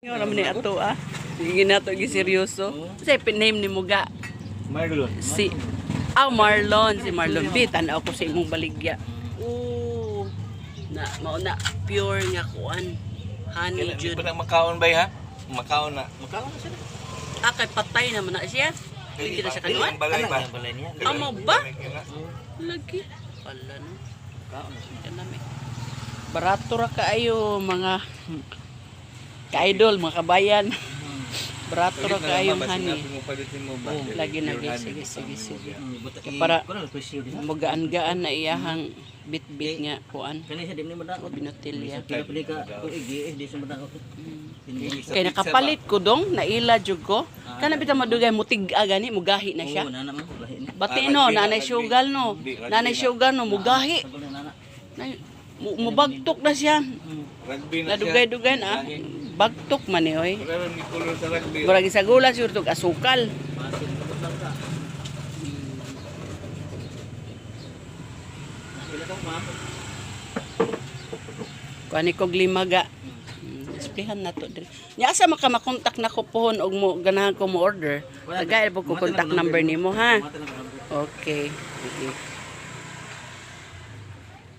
Nga naman ni ato Sige na to seryoso. Say name ni Muga. Marlon. Si Marlon, si Marlon B. Tanaw ko sa imong baligya. Oo. Mauna pure nga kuan. Honey Hindi jud. pa na makaon ba ha? Makaon na. Makaon na siya. Kay patay naman na siya. Hindi na siya kanuan. Balay ba? Amo ba? Lagi. Pala no. Kaon na siya. Barato ra kaayo mga ka-idol, mga kabayan. Barato ra kaayo honey. Lagi na sige. Para magaan-gaan na iyahang bit-bit nga kuan. Kani sa dimni madak ko Binotilya. pili ka ko igi di sa madak ko. Kay nakapalit ko dong, naila jud ko. Kana bitang madugay mutig-a gani, mugahi na siya. Oo nana man lahi ni. Bati no, nanay sugal no. Nanay sugal no, mugahi. Sabi nana. Mubagtok na siya. Rugby na siya. Nadugay-dugay bagtok man ni oy. Wala ni kulor sa rugby. Murag sa gula siguro tog asukal. Masin ka lang ka. Pila ka ma. Kuani kog limaga. Displihan na to diri. Nya asa makamakontak na ko pohon og mo ganahan ko mo order. Tagay po ko contact number nimo ha. Okay. Sige.